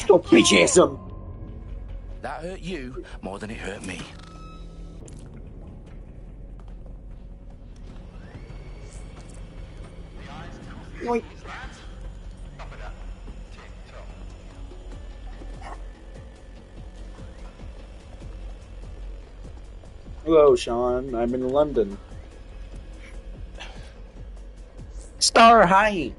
Go bitch ass him. That hurt you more than it hurt me. Yoink. Hello, Sean. I'm in London. Star, hi.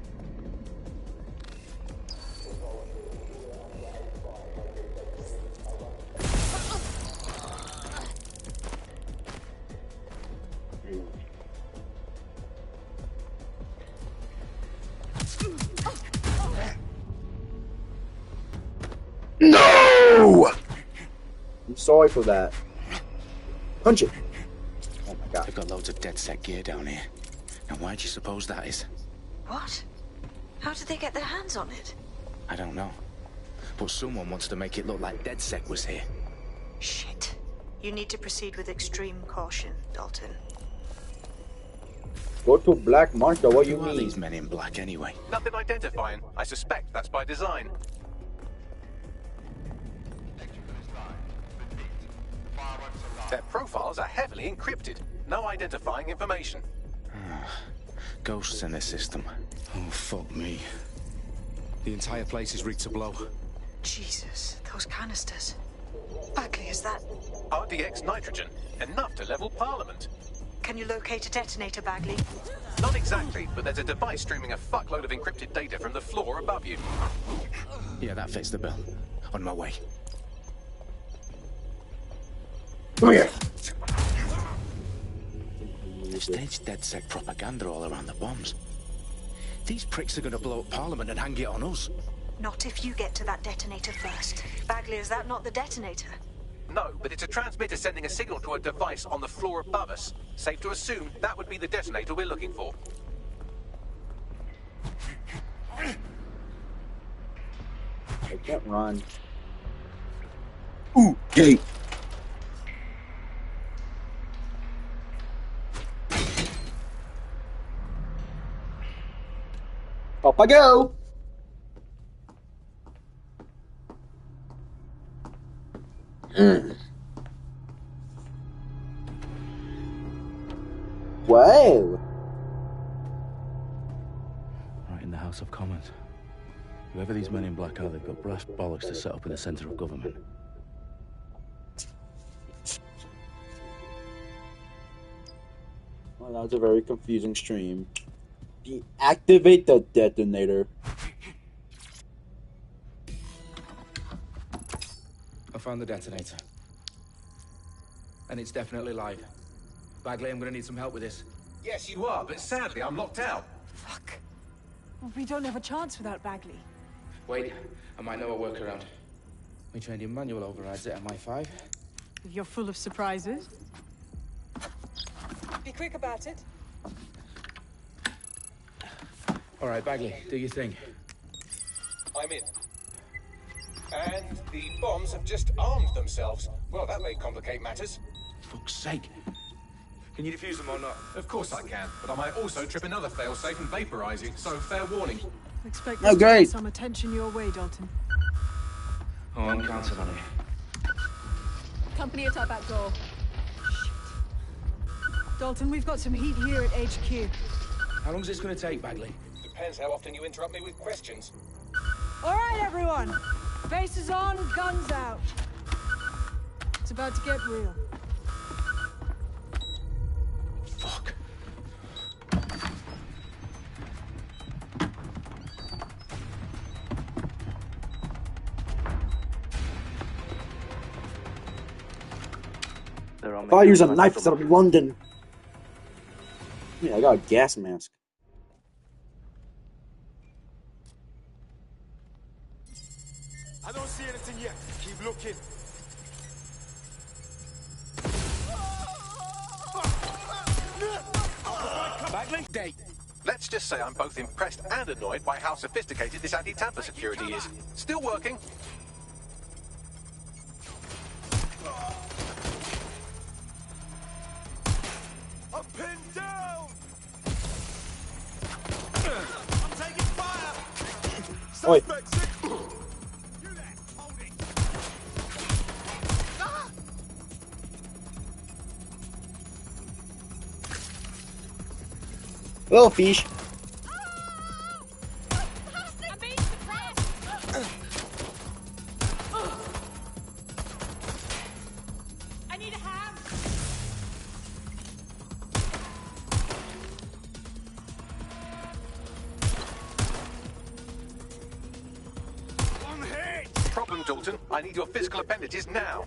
No! I'm sorry for that. Punch it. Oh my god. They've got loads of DedSec gear down here. Now why do you suppose that is? What? How did they get their hands on it? I don't know. But someone wants to make it look like DedSec was here. Shit. You need to proceed with extreme caution, Dalton. Go to Black Martha, what do you Who are mean? these men in black anyway? Nothing identifying. I suspect that's by design. Their profiles are heavily encrypted. No identifying information. Ghosts in the system. Oh, fuck me. The entire place is rigged to blow. Jesus, those canisters. Bagley, is that... RDX nitrogen. Enough to level Parliament. Can you locate a detonator, Bagley? Not exactly, but there's a device streaming a fuckload of encrypted data from the floor above you. Yeah, that fits the bill. On my way. Come here. They've staged DedSec propaganda all around the bombs. These pricks are going to blow up Parliament and hang it on us. Not if you get to that detonator first. Bagley, is that not the detonator? No, but it's a transmitter sending a signal to a device on the floor above us. Safe to assume that would be the detonator we're looking for. I can't run. Ooh, gate. Up I go. Wow. Right in the House of Commons. Whoever these men in black are, they've got brass bollocks to set up in the centre of government. Well, that was a very confusing stream. Deactivate the detonator. I found the detonator. And it's definitely live. Bagley, I'm gonna need some help with this. Yes, you are, but sadly I'm locked out. Fuck. Well, we don't have a chance without Bagley. Wait, I might know a workaround. We trained in manual overrides at MI5. You're full of surprises. Be quick about it. All right, Bagley, do your thing. I'm in. And the bombs have just armed themselves. Well, that may complicate matters. Fuck's sake. Can you defuse them or not? Of course I can, but I might also trip another failsafe and vaporize you, so fair warning. Expect Oh, us to great. get some attention your way, Dalton. Oh, I'm counting on it. Company at our back door. Shit. Dalton, we've got some heat here at HQ. How long is this gonna take, Bagley? Depends how often you interrupt me with questions. All right, everyone. Faces on, guns out. It's about to get real. Fuck. If I use a knife instead of London. Yeah, I got a gas mask. I don't see anything yet. Keep looking. Bagley? Date. Let's just say I'm both impressed and annoyed by how sophisticated this anti-tamper security is. Still working. I'm pinned down. I'm taking fire. Oi. Suspect sick. Hello, Feesh. I need a hand. One hit! Problem, Dalton. I need your physical appendages now.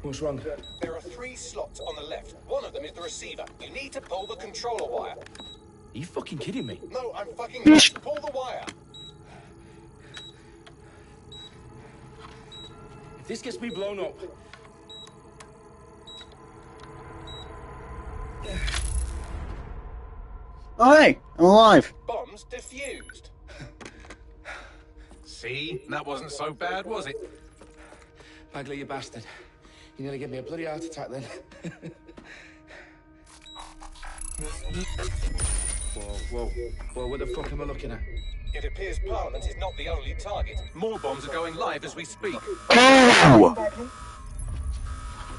What's wrong? There are 3 slots on the left. One of them is the receiver. You need to pull the controller wire. Are you fucking kidding me? No, I'm fucking not. Pull the wire. If this gets me blown up... Oh, hey, I'm alive. Bombs defused. See? That wasn't so bad, was it? Bagley, you bastard. You nearly gave me a bloody heart attack then. Whoa, what the fuck am I looking at? It appears Parliament is not the only target. More bombs are going live as we speak. Oh!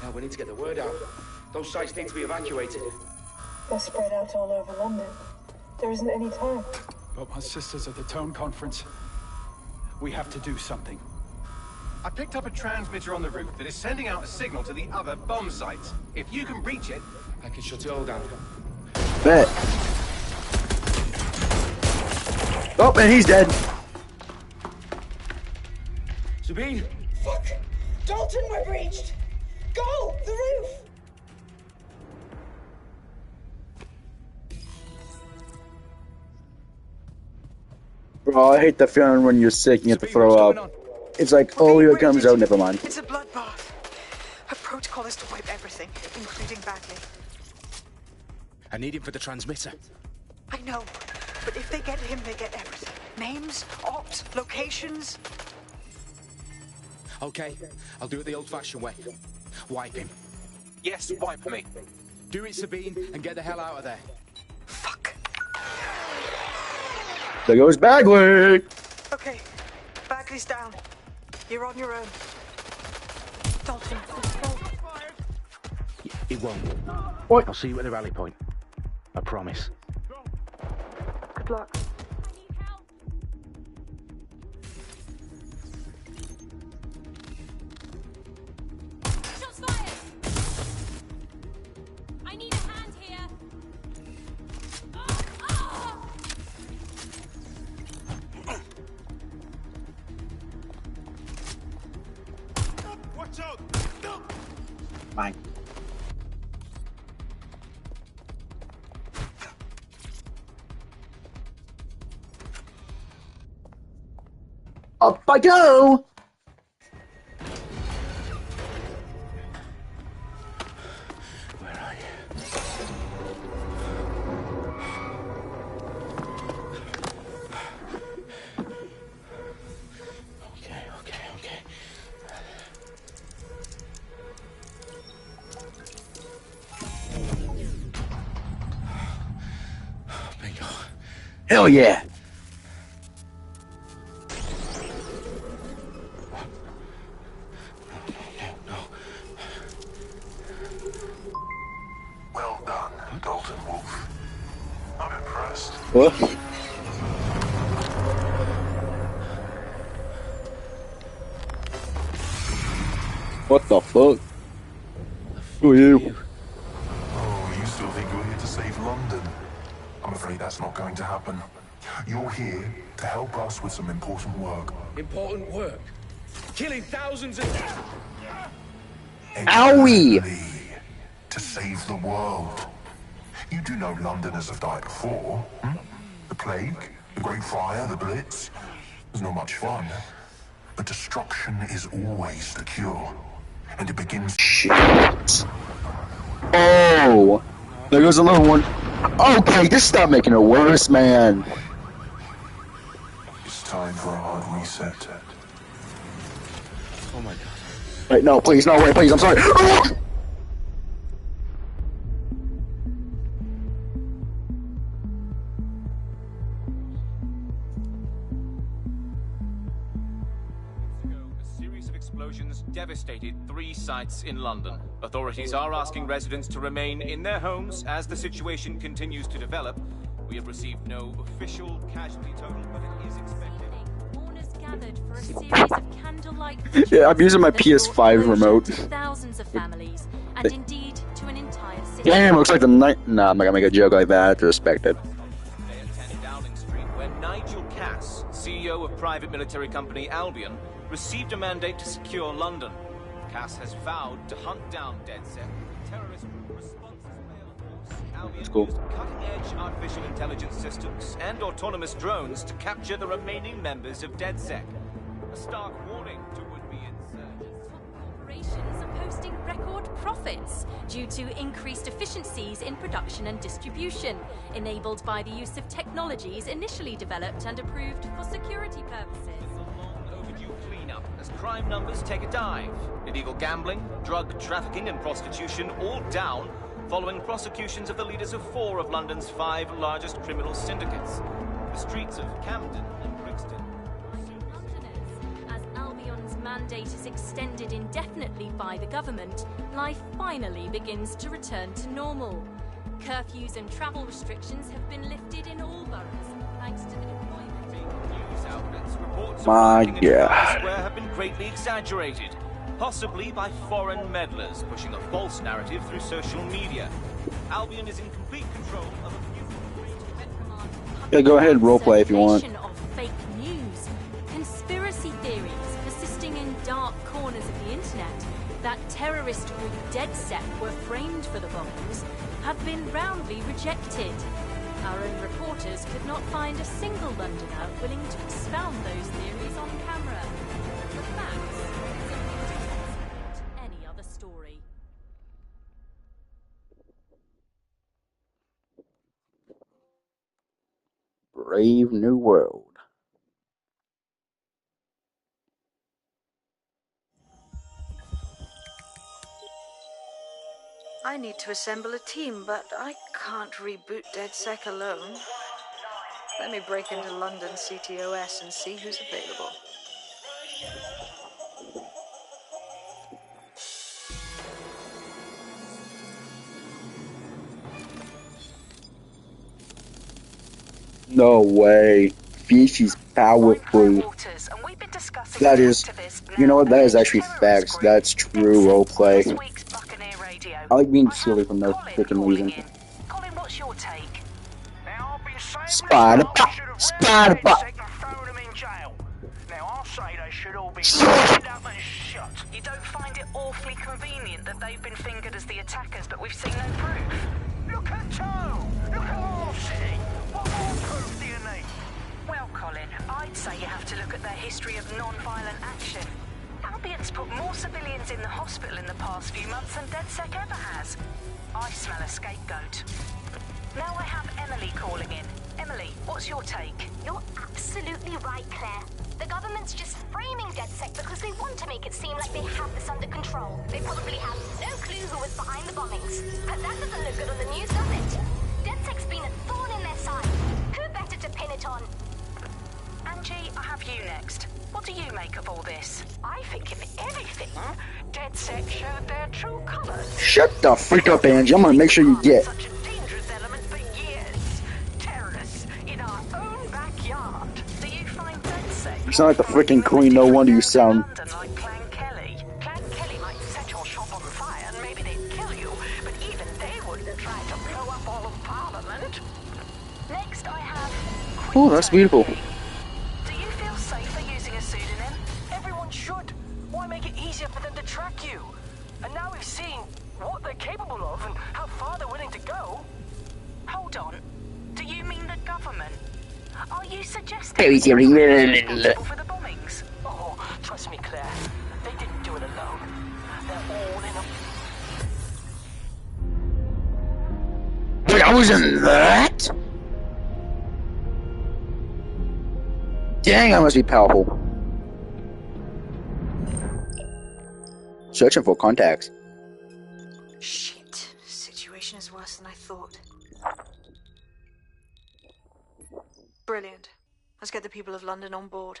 Now we need to get the word out. Those sites need to be evacuated. They're spread out all over London. There isn't any time. But my sister's at the town conference. We have to do something. I picked up a transmitter on the roof that is sending out a signal to the other bomb sites. If you can reach it... I can shut it all down. Bet. Oh, and he's dead. Sabine! Fuck! Dalton, we're breached! Go! The roof! Bro, I hate the feeling when you're sick and you have to throw up. It's like, oh, here it comes out, never mind. It's a bloodbath. Her protocol is to wipe everything, including Bagley. I need him for the transmitter. I know, but if they get him, they get everything. Names, ops, locations. Okay, I'll do it the old-fashioned way. Wipe him. Yes, wipe me. Do it, Sabine, and get the hell out of there. Fuck. There goes Bagley! Okay, Bagley's down. You're on your own. Dalton, let's go. It won't. What? I'll see you at the rally point. I promise. Good luck. Shots fired! I need a hand here. Watch out! Fine. Up I go! Where are you? Okay. Bingo. Hell yeah! No. Well done, Dalton Wolf. I'm impressed. What? What the fuck? Who are you? Oh, you still think you're here to save London? I'm afraid that's not going to happen. You're here to help us with some important work. Important work. Killing thousands of... Owie! Exactly. To save the world. You do know Londoners have died before, hmm? The plague, the Great Fire, the Blitz. It's not much fun. But destruction is always the cure. And it begins... Shit. Oh! There goes another one. Okay, just stop making it worse, man. It's time for a hard reset. Oh my god. Wait, no, please, no, wait, please, I'm sorry. A series of explosions explosions devastated 3 sites in London. Authorities are asking residents to remain in their homes as the situation continues to develop. We have received no official casualty total, but it is expected. Mourners gathered for a series of candlelight Yeah, I'm using my that brought PS5 closure remote. to thousands of families, and indeed to an entire city. Damn, looks like the night. Nah, I'm not gonna make a joke like that. I have to respect it. At 10 Downing Street, where Nigel Cass, CEO of private military company Albion, received a mandate to secure London. Cass has vowed to hunt down DedSec. Terrorist responses Albion cool. used cutting-edge artificial intelligence systems and autonomous drones to capture the remaining members of DedSec. A stark warning to would-be insurgents. Corporations are posting record profits due to increased efficiencies in production and distribution, enabled by the use of technologies initially developed and approved for security purposes. Overdue cleanup as crime numbers take a dive. Illegal gambling, drug trafficking and prostitution all down following prosecutions of the leaders of 4 of London's 5 largest criminal syndicates. The streets of Camden and Brixton. Londoners, as Albion's mandate is extended indefinitely by the government, life finally begins to return to normal. Curfews and travel restrictions have been lifted in all boroughs, thanks to the deployment. News outlets reports of My rioting in Trafalgar God. Square have been greatly exaggerated, possibly by foreign meddlers pushing a false narrative through social media. Albion is in complete control of a few. Yeah, go ahead, roleplay if you want. Of fake news, conspiracy theories persisting in dark corners of the internet that terrorist group DedSec were framed for the bombings have been roundly rejected. Our own reporters could not find a single Londoner willing to expound those theories on camera. The facts simply don't support any other story. Brave New World. I need to assemble a team, but I can't reboot DedSec alone. Let me break into London CTOS and see who's available. No way. Feesh is powerful. That is, you know what? That is actually facts. That's true roleplay. I like being silly for no freaking reason. Colin, what's your take? Now, I've been saying Spider myself, Bot. I should have Spider really Bot. and thrown them in jail. Now, I'll say they should all be locked up and shut. You don't find it awfully convenient that they've been fingered as the attackers, but we've seen no proof? Look at Toe! Look at our city! What more proof do you need? Well, Colin, I'd say you have to look at their history of non-violent action. Albion's put more civilians in the hospital in the past few months than DedSec ever has. I smell a scapegoat. Now I have Emily calling in. Emily, what's your take? You're absolutely right, Claire. The government's just framing DedSec because they want to make it seem like they have this under control. They probably have no clue who was behind the bombings. But that doesn't look good on the news, does it? DedSec's been a thorn in their side. Who better to pin it on? Angie, I have you next. What do you make of all this? I think, if anything, DedSec showed their true colors. Shut the freak up, Angie. I'm gonna make sure you get. Such a dangerous element for years. Terrorists in our own backyard. Do you find DedSec? You sound like the freaking queen. No wonder you sound. Like Clan Kelly. Clan Kelly might set your shop on fire and maybe they'd kill you, but even they wouldn't try to blow up all of Parliament. Next, I have. Oh, that's beautiful. Do you feel safer using a pseudonym? Everyone should. Why make it easier for them to track you? And now we've seen what they're capable of and how far they're willing to go. Hold on. Do you mean the government? Are you suggesting Very they're serious. responsible for the bombings? Oh, trust me, Claire. They didn't do it alone. They're all in a... But I was in that? Dang, I must be powerful. Searching for contacts. Shit. Situation is worse than I thought. Brilliant. Let's get the people of London on board.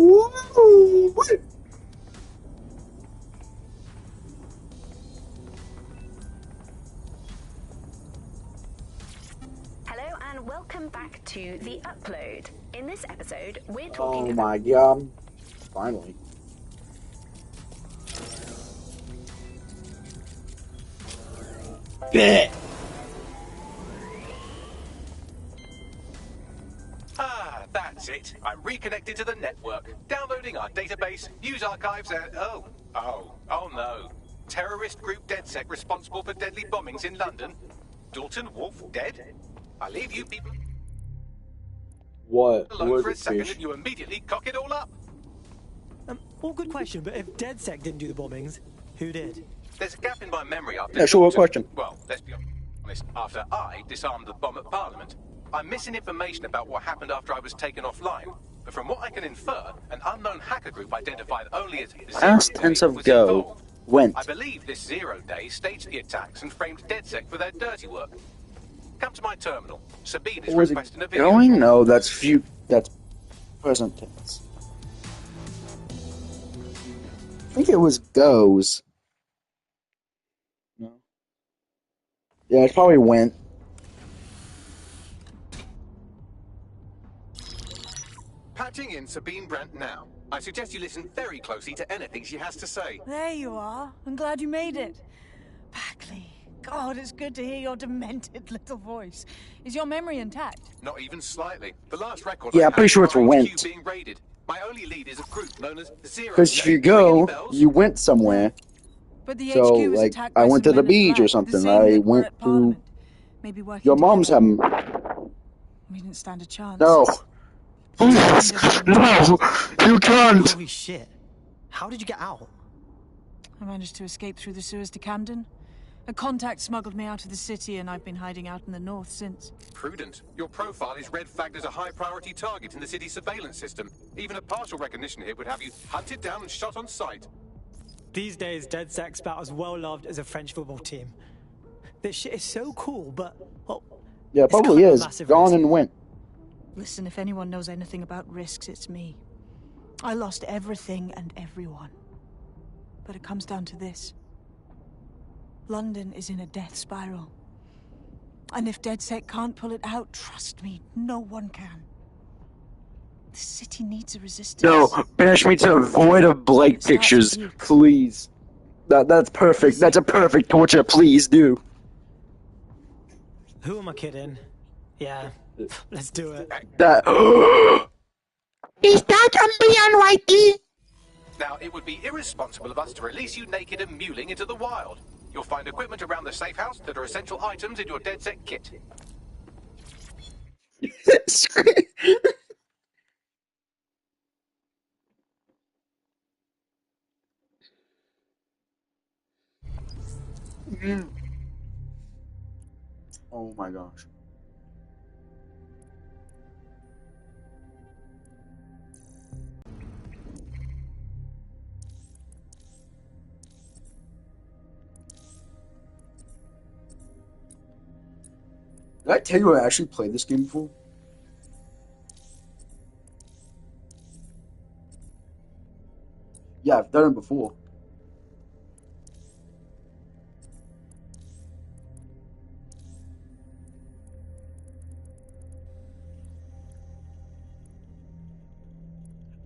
Woo! Hello and welcome back to The Upload. In this episode, we're talking Oh my god. Finally. Bet. Ah, that's it. I'm reconnected to the network, downloading our database, news archives, and oh no. Terrorist group DedSec responsible for deadly bombings in London. Dalton Wolf dead? I leave you people What alone was for a it, second Fish? and you immediately cock it all up. Well, good question, but if DedSec didn't do the bombings, who did? There's a gap in my memory after Yeah, sure, what Dalton- question? Well, let's be honest. After I disarmed the bomb at Parliament, I'm missing information about what happened after I was taken offline. But from what I can infer, an unknown hacker group identified only as Past Zero tense Day of was go. involved. Went. I believe this 0 Day staged the attacks and framed DedSec for their dirty work. Come to my terminal. Sabine is Was requesting a it video. going? No, that's that's present tense. I think it was goes. No. Yeah, it probably went. Patching in Sabine Brandt now. I suggest you listen very closely to anything she has to say. There you are. I'm glad you made it. Bagley. God, it's good to hear your demented little voice. Is your memory intact? Not even slightly. The last record Yeah, I I'm pretty had sure is it's our HQ went. being raided. My only lead is a group known as Zero Because if Day. you Ring any go, bells? you went somewhere. But the So, HQ was like, attacked I by went some to the men in beach black, or the something. same I that were went at to Parliament. Maybe working your mom's together. house. We didn't stand a chance. No. Please. No. You can't. Holy shit. How did you get out? I managed to escape through the sewers to Camden. A contact smuggled me out of the city, and I've been hiding out in the north since. Prudent. Your profile is red flagged as a high priority target in the city's surveillance system. Even a partial recognition hit would have you hunted down and shot on sight. These days, DedSec's about as well loved as a French football team. This shit is so cool, but, well, Yeah, it's probably kind of a is. massive Gone risk. and went. Listen, if anyone knows anything about risks, it's me. I lost everything and everyone. But it comes down to this. London is in a death spiral. And if DedSec can't pull it out, trust me, no one can. The city needs a resistance. No, banish me to a void of blank pictures, please. That's perfect. That's a perfect torture. Please do. Who am I kidding? Yeah, let's do it. That. Is that umbreonYT? Now, it would be irresponsible of us to release you naked and mewling into the wild. You'll find equipment around the safe house that are essential items in your DedSec kit. Oh my gosh. Did I tell you I actually played this game before? Yeah, I've done it before.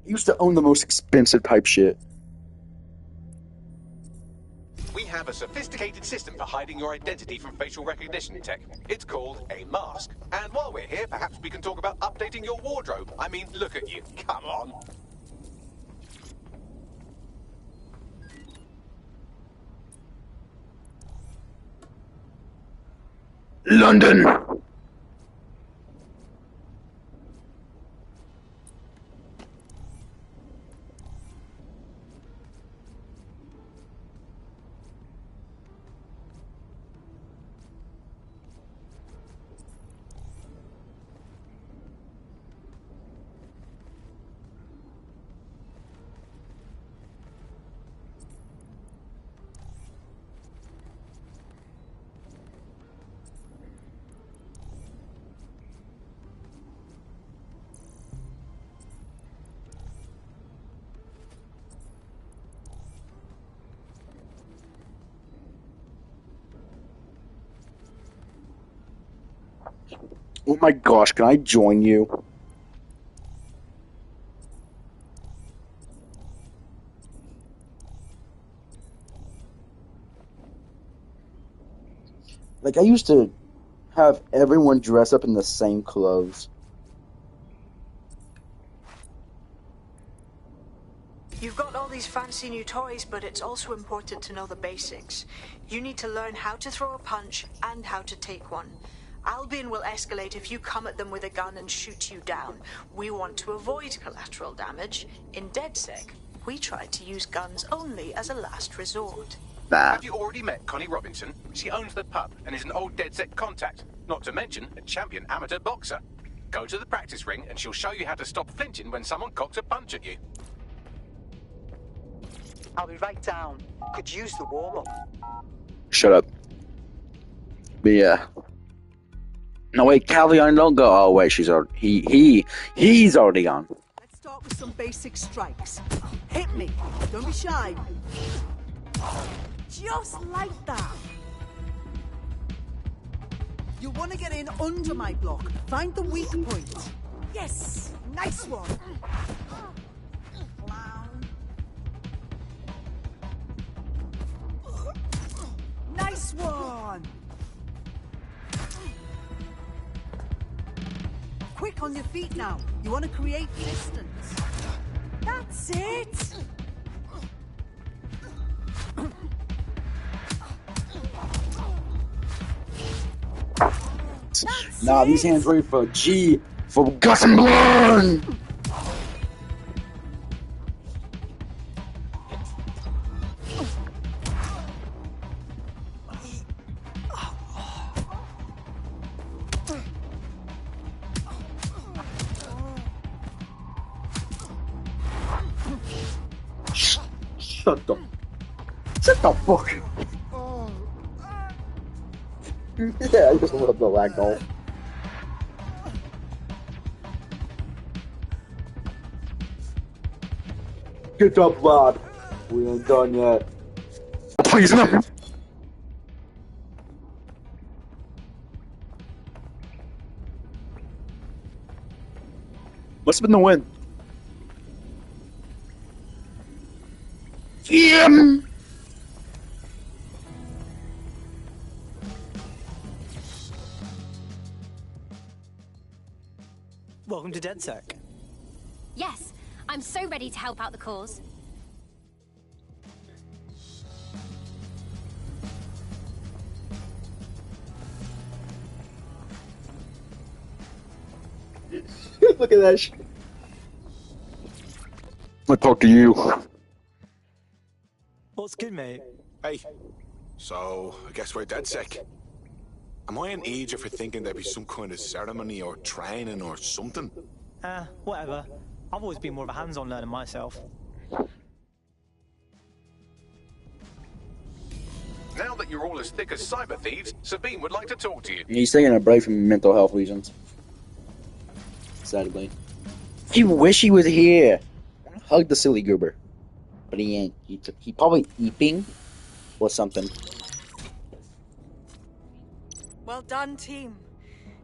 I used to own the most expensive type shit. We have a sophisticated system for hiding your identity from facial recognition tech. It's called a mask. And while we're here, perhaps we can talk about updating your wardrobe. I mean, look at you. Come on. London! Oh my gosh, can I join you? Like, I used to have everyone dress up in the same clothes. You've got all these fancy new toys, but it's also important to know the basics. You need to learn how to throw a punch and how to take one. Albion will escalate if you come at them with a gun and shoot you down. We want to avoid collateral damage. In DedSec, we try to use guns only as a last resort. Have you already met Connie Robinson? She owns the pub and is an old DedSec contact, not to mention a champion amateur boxer. Go to the practice ring and she'll show you how to stop flinching when someone cocks a punch at you. I'll be right down. Could use the warm-up. Shut up. But yeah. No wait, Calvion, don't go. Oh wait, she's already he's already gone. Let's start with some basic strikes. Hit me. Don't be shy. Just like that. You want to get in under my block. Find the weak point. Yes, nice one. Nice one! Quick on your feet now. You want to create distance. That's it! Nah, these hands ready for G, for Gus and Blood! Shut the fuck. Yeah, I just love the lag goal. Get up, lad. We ain't done yet. Please, no. Must have been the win. Yeah. Welcome to DedSec. Yes, I'm so ready to help out the cause. Look at that shit. I'll talk to you. What's good, mate? Hey, so I guess we're DedSec. Am I an idiot for thinking there'd be some kind of ceremony or training or something? Whatever. I've always been more of a hands-on learner myself. Now that you're all as thick as cyber thieves, Sabine would like to talk to you. He's taking a break from mental health reasons. Sadly. He wish he was here. Hug the silly goober. But he ain't. He probably eating or something. Well done, team.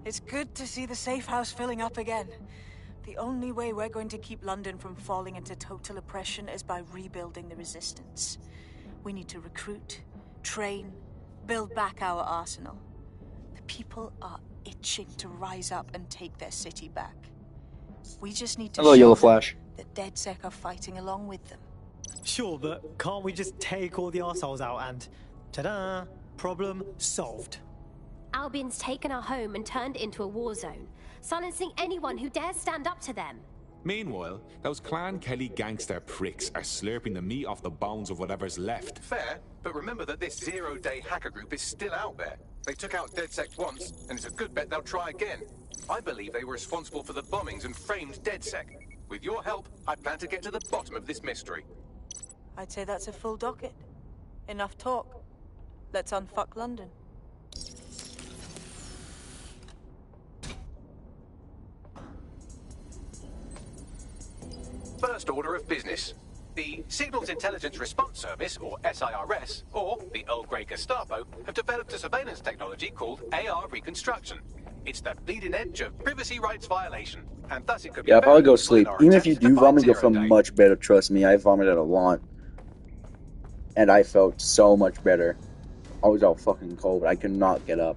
It's good to see the safe house filling up again. The only way we're going to keep London from falling into total oppression is by rebuilding the resistance. We need to recruit, train, build back our arsenal. The people are itching to rise up and take their city back. We just need to Hello, Yellow Flash. that DedSec are fighting along with them. Sure, but can't we just take all the arseholes out and... ta-da! Problem solved. Albion's taken our home and turned it into a war zone, silencing anyone who dares stand up to them. Meanwhile, those Clan Kelly gangster pricks are slurping the meat off the bones of whatever's left. Fair, but remember that this zero-day hacker group is still out there. They took out DedSec once, and it's a good bet they'll try again. I believe they were responsible for the bombings and framed DedSec. With your help, I plan to get to the bottom of this mystery. I'd say that's a full docket. Enough talk. Let's unfuck London. First order of business. The Signals Intelligence Response Service, or SIRS, or the Earl Grey Gestapo, have developed a surveillance technology called AR Reconstruction. It's the bleeding edge of privacy rights violation, and thus it could be Yeah, I'll probably very go useful in sleep. our Even if you attempts to do fight vomit, you'll Zero feel Day. much better. Trust me, I vomited a lot. And I felt so much better. I was all fucking cold, but I could not get up.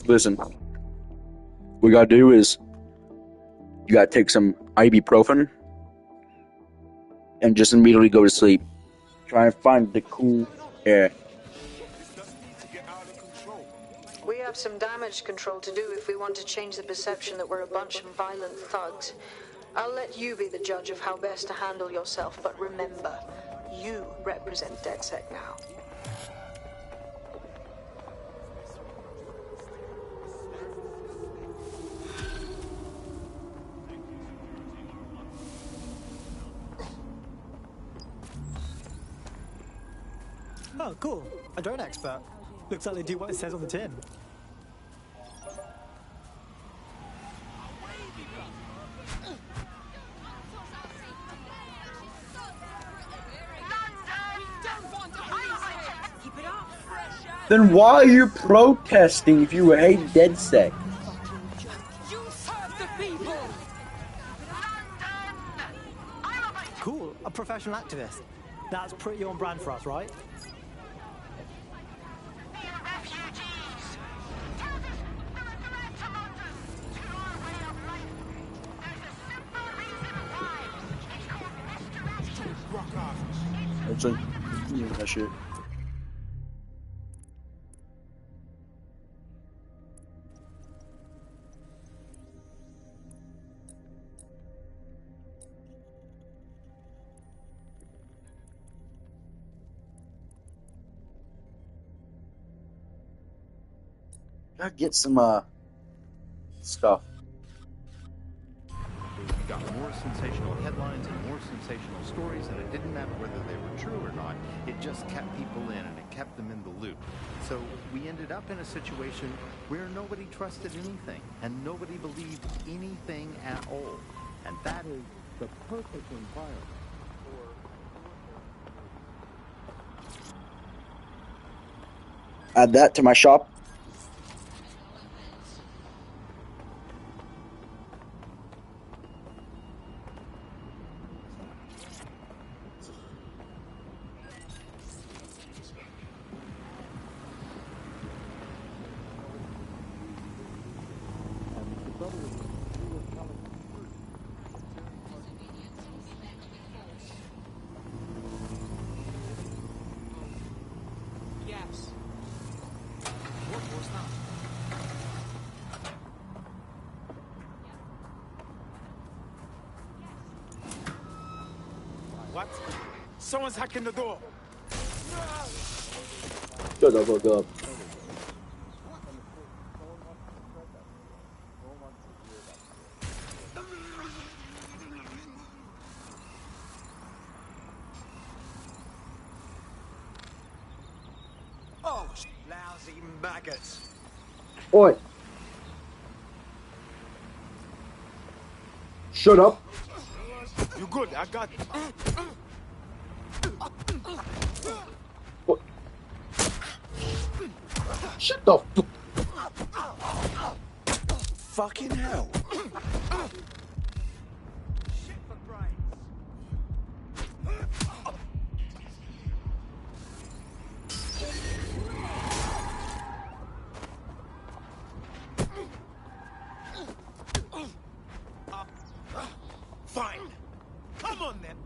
Listen, what we gotta do is you gotta take some ibuprofen and just immediately go to sleep. Try and find the cool air. We have some damage control to do if we want to change the perception that we're a bunch of violent thugs. I'll let you be the judge of how best to handle yourself, but remember, you represent DedSec now. Oh, cool. A drone expert. Looks like they do what it says on the tin. Then why are you protesting if you hate DedSec? Cool. A professional activist. That's pretty on brand for us, right? Actually, yeah, that shit. Gotta get some stuff. We got more sensational headlines and more sensational stories, and it didn't matter whether they were true or not. It just kept people in, and it kept them in the loop. So we ended up in a situation where nobody trusted anything, and nobody believed anything at all. And that is the perfect environment for... Add that to my shop. Yes. What was that? What? Someone's hacking the door. Go. Oh, lousy maggots. Oi. Shut up. You good? I got it. What? Shut the Fucking hell. Fine. Come on then.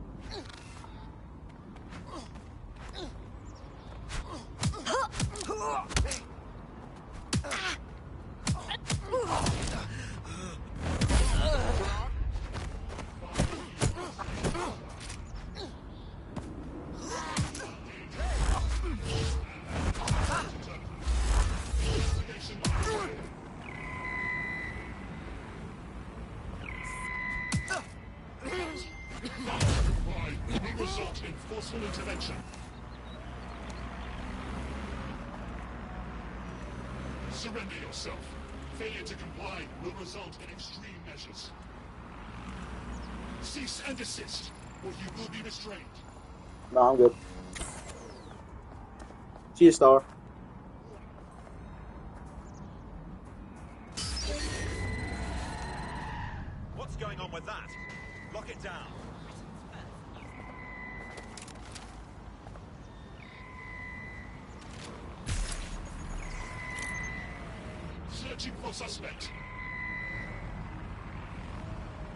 Result in forceful intervention. Surrender yourself. Failure to comply will result in extreme measures. Cease and desist, or you will be restrained. No, I'm good. See you, Star. What's going on with that? Lock it down. Searching for suspect.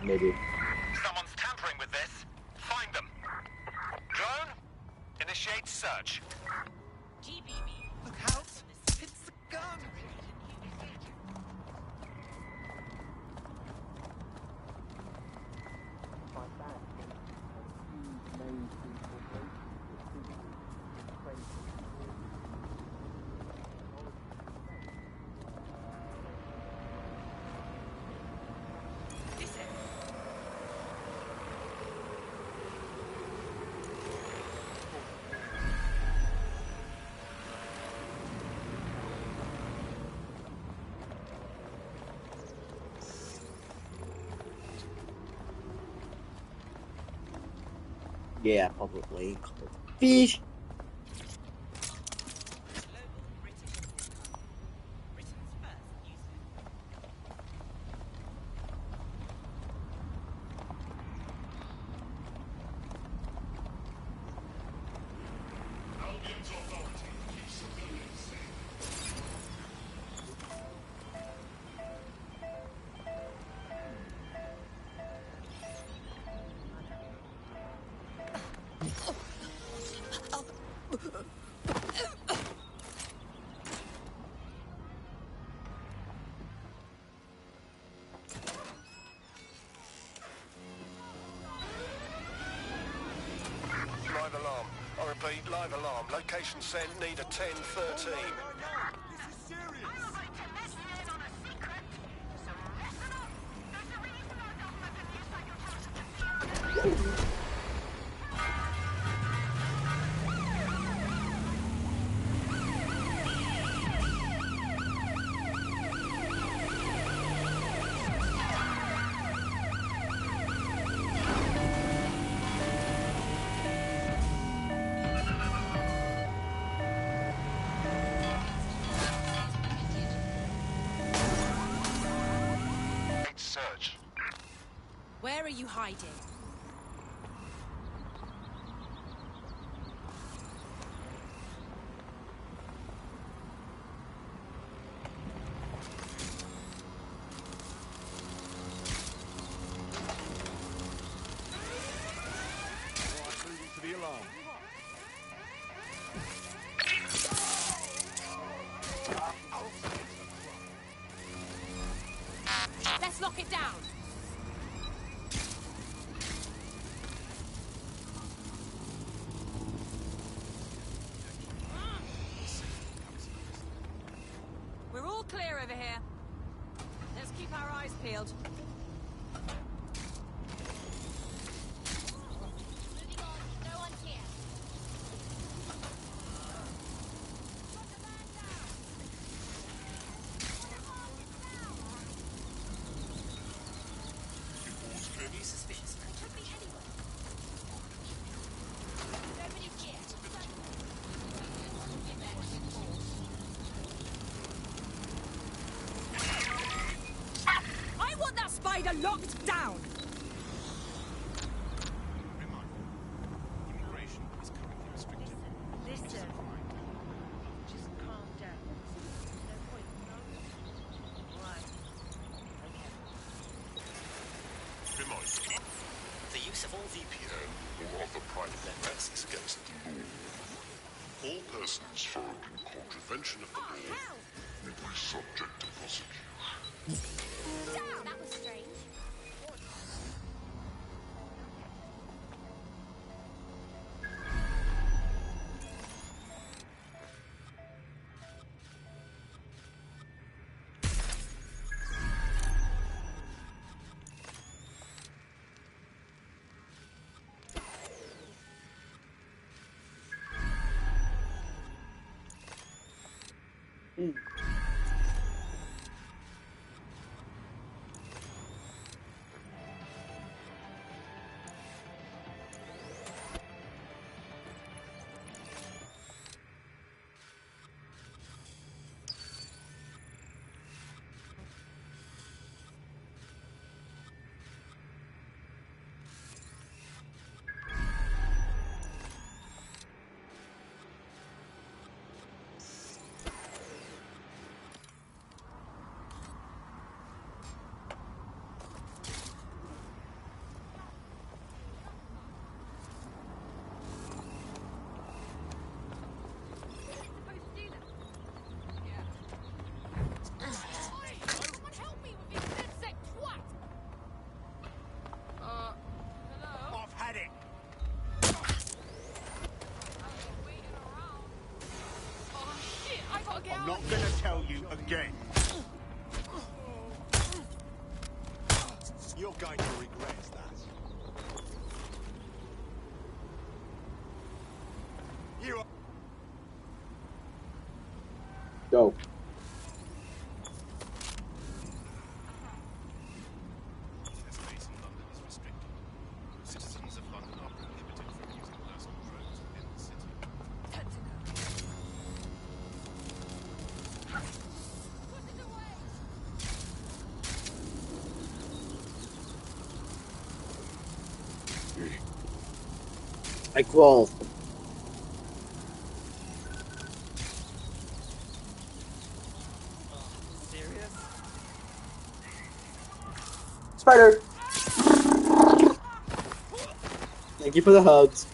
Maybe. Someone's tampering with this. Find them. Drone, initiate search. GBB. Look out! It's the gun! Yeah, probably. Feesh! Albion's authority keeps civilians safe. Live alarm. I repeat, live alarm. Location sent, need a 1013. Search. Where are you hiding? Alright, moving to the alarm. Let's lock it down. We're all clear over here. Let's keep our eyes peeled. Moving on. No one's here. Any suspicious? Could be anyone. Nobody's here. I want that spider locked down. Immigration is currently restricted. Listen. Just calm down. No point, no? Right. Reminder. The use of all VPN or other private networks is against the law. All persons found in contravention of the law will be subject to prosecution. Down! That was strange. I'm not gonna tell you again. You're going to regret that. You are... Go. Citizens of London are prohibited from using personal drones within the city. I crawl. Serious? Spider! Thank you for the hugs.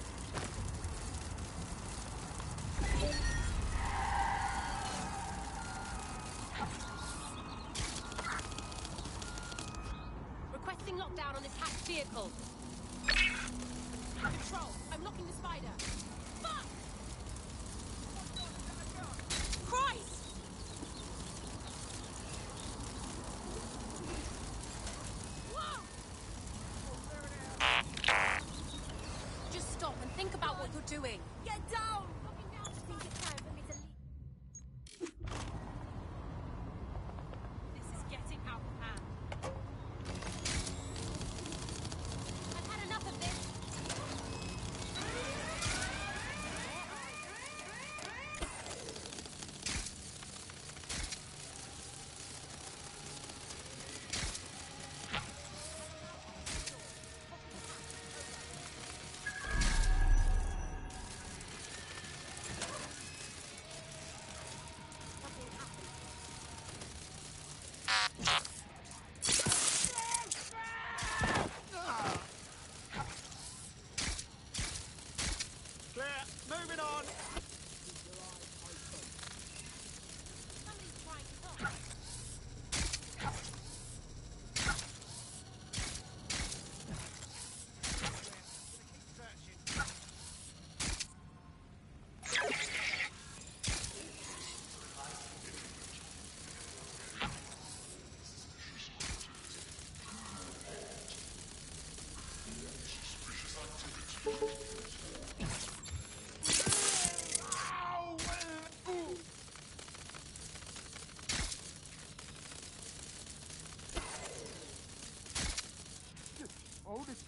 Requesting lockdown on this hacked vehicle. Control, I'm locking the spider. Fuck! Christ! Just stop and think about what you're doing. Get down! I think it's time for me to leave. This is getting out of hand. I've had enough of this. Clear. Moving on.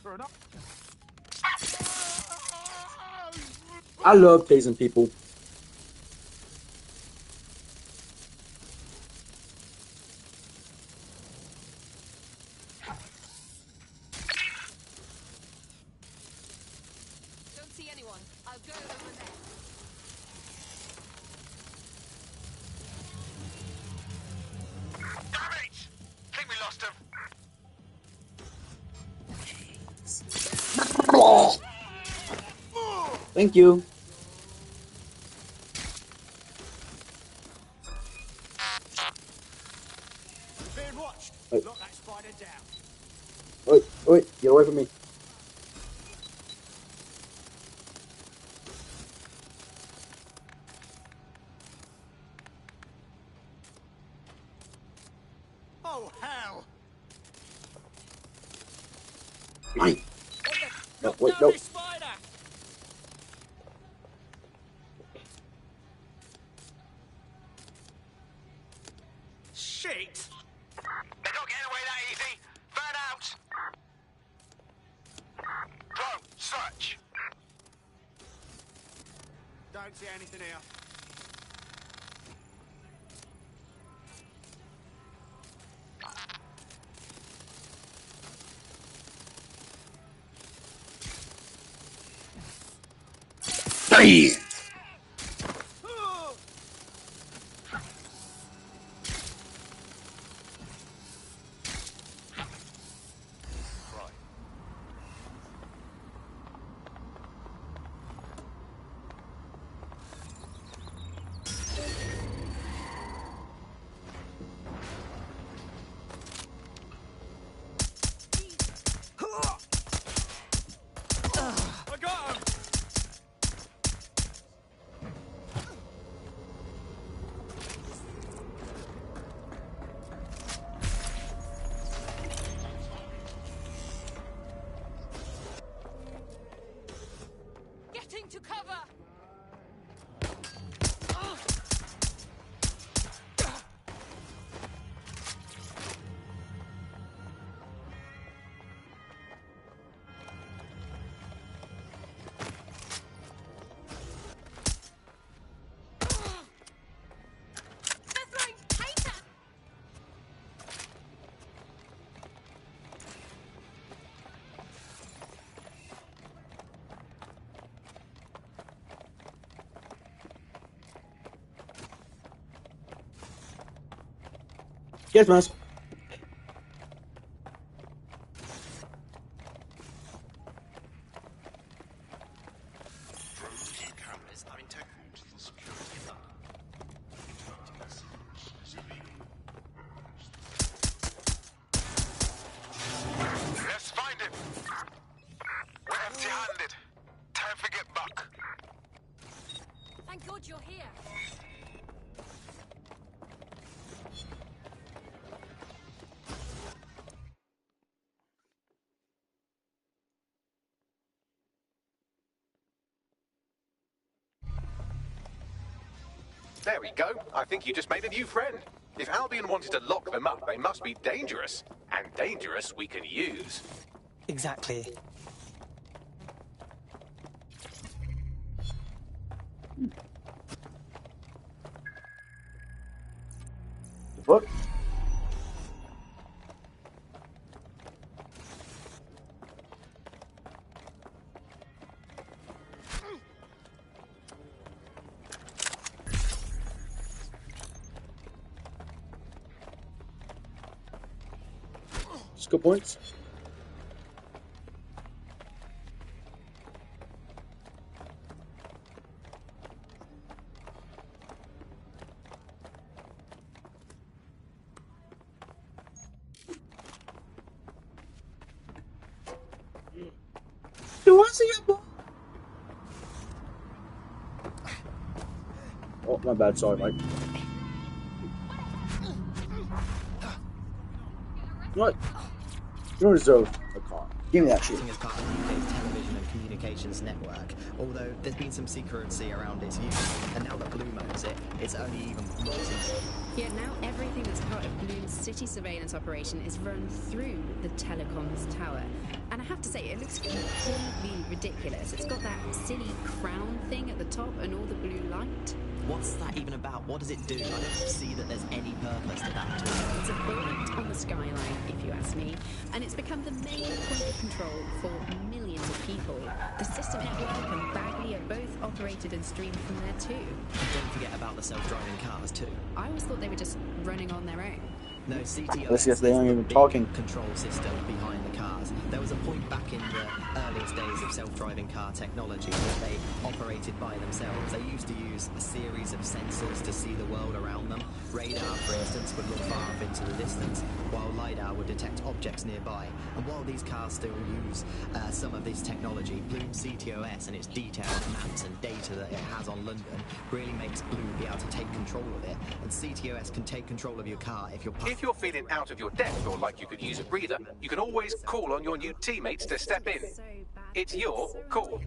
Turn up. I love tasing people. Don't see anyone. I'll go over there. Damn it! Think we lost him. Thank you. Being watched. Wait. Lock that spider down. Wait, wait, get away from me. Oh, hell! Mine. No, Knock wait, down no. this spider! Shit! They're not getting away that easy. Burn out. Drone, search. Don't see anything here. Hey! I got him! Yes, Mouse. Drones and cameras are integral to the security of London. Interrupting the signals is illegal. Let's find him. We're empty-handed. Time to get back. Thank God you're here. There we go. I think you just made a new friend. If Albion wanted to lock them up, they must be dangerous. And dangerous we can use. Exactly. What? Skill points. Do I see a ball? Oh, my bad. Sorry, mate. What? You deserve a car. Give me that shit. As part of the UK's television and communications network, although there's been some secrecy around its use, and now that Bloom owns it, it's only even more secret. Yet now everything that's part of Bloom's city surveillance operation is run through the telecoms tower. And I have to say, it looks completely ridiculous. It's got that silly crown thing at the top and all the blue light. What's that even about? What does it do? I don't see that there's any purpose to that at all. It's a bullet on the skyline, if you ask me, and it's become the main point of control for millions of people. The system network and Bagley are both operated and streamed from there too. And don't forget about the self-driving cars too. I always thought they were just running on their own. No, CTOS Let's see if they aren't even is the talking. control system behind the cars. There was a point back in the earliest days of self-driving car technology where they operated by themselves. They used to use a series of sensors to see the world around them. Radar, for instance, would look far off into the distance, while LiDAR would detect objects nearby. And while these cars still use some of this technology, Bloom CTOS and its detailed maps and data that it has on London really makes Bloom be able to take control of it. And CTOS can take control of your car if you're feeling out of your depth or like you could use a breather, you can always call on your new teammates to step in. It's your call.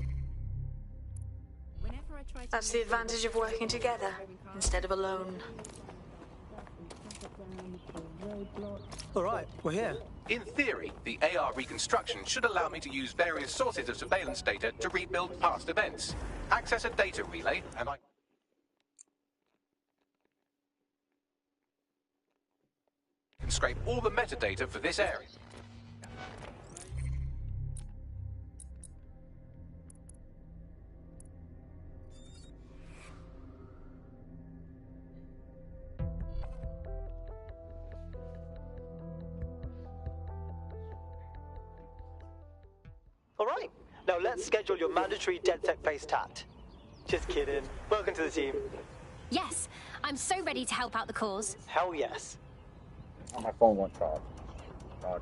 That's the advantage of working together instead of alone. Alright, we're here. In theory, the AR reconstruction should allow me to use various sources of surveillance data to rebuild past events. Access a data relay, and I can scrape all the metadata for this area. Alright, now let's schedule your mandatory DedSec face tat. Just kidding. Welcome to the team. Yes, I'm so ready to help out the cause. Hell yes. Oh, my phone won't charge. God.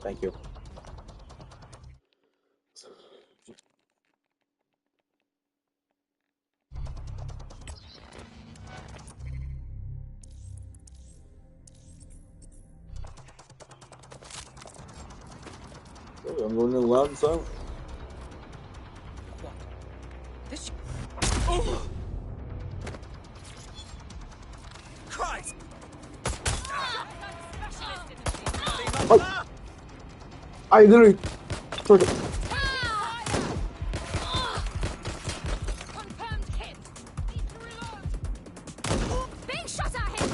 Thank you. Oh, I'm going a little loud and silent. This. Oh! Christ! Oh. I literally. Being shot at him!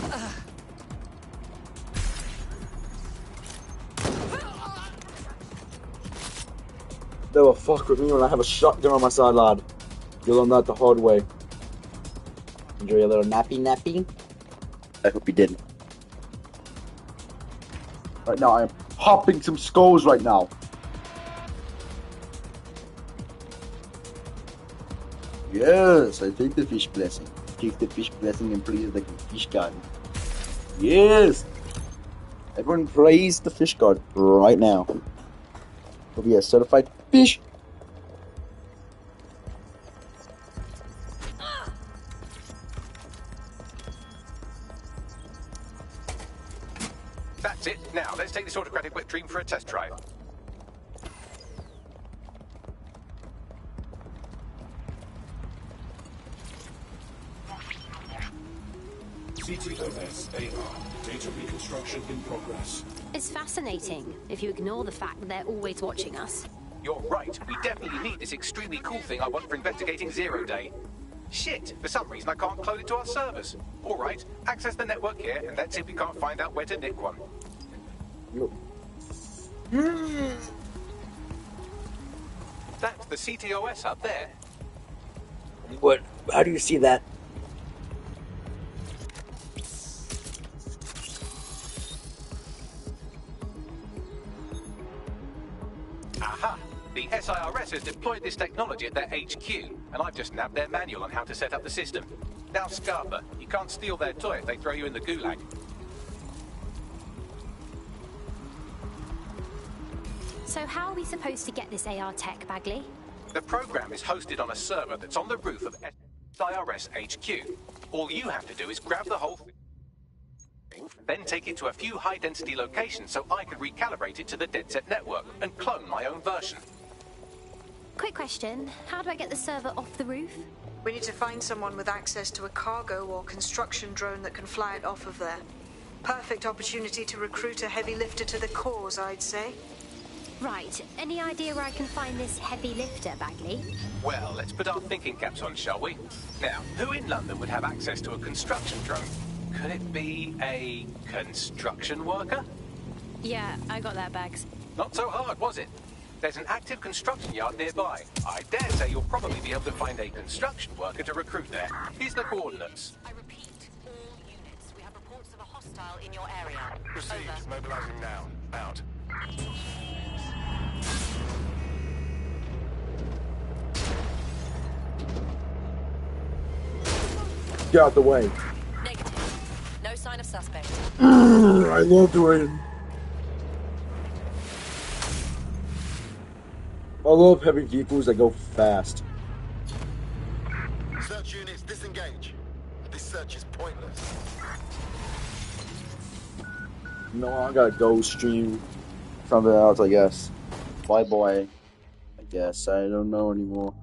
They will fuck with me when I have a shotgun on my side, lad. You'll learn that the hard way. Enjoy your little nappy. I hope you didn't. Right now, I am popping some skulls right now. Yes, I take the fish blessing. Take the fish blessing and praise the fish god. Yes! Everyone praise the fish god right now. He'll be a certified fish. That's it. Now, let's take this autocratic wet dream for a test drive. CTOS AR. Data reconstruction in progress. It's fascinating, if you ignore the fact that they're always watching us. You're right. We definitely need this extremely cool thing I want for investigating Zero Day. Shit, for some reason I can't clone it to our servers. Alright, access the network here, and let's see if we can't find out where to nick one. That's the CTOS up there. What? How do you see that? Aha! The SIRS has deployed this technology at their HQ, and I've just nabbed their manual on how to set up the system. Now, Scarpa, you can't steal their toy if they throw you in the gulag. So how are we supposed to get this AR tech, Bagley? The program is hosted on a server that's on the roof of SIRS HQ. All you have to do is grab the whole thing, then take it to a few high-density locations so I can recalibrate it to the DedSec network and clone my own version. Quick question, how do I get the server off the roof? We need to find someone with access to a cargo or construction drone that can fly it off of there. Perfect opportunity to recruit a heavy lifter to the cause, I'd say. Right, any idea where I can find this heavy lifter, Bagley? Well, let's put our thinking caps on, shall we? Now, who in London would have access to a construction drone? Could it be a construction worker? Yeah, I got that, Bags. Not so hard, was it? There's an active construction yard nearby. I dare say you'll probably be able to find a construction worker to recruit there. Here's the coordinates. I repeat, all units. We have reports of a hostile in your area. Received. Over. Mobilizing now. Out. Get out the way. Negative. No sign of suspect. I love the rain. I love heavy vehicles that go fast. Search units disengage. This search is pointless. No, I gotta go stream something else, I guess. Bye bye. I guess I don't know anymore.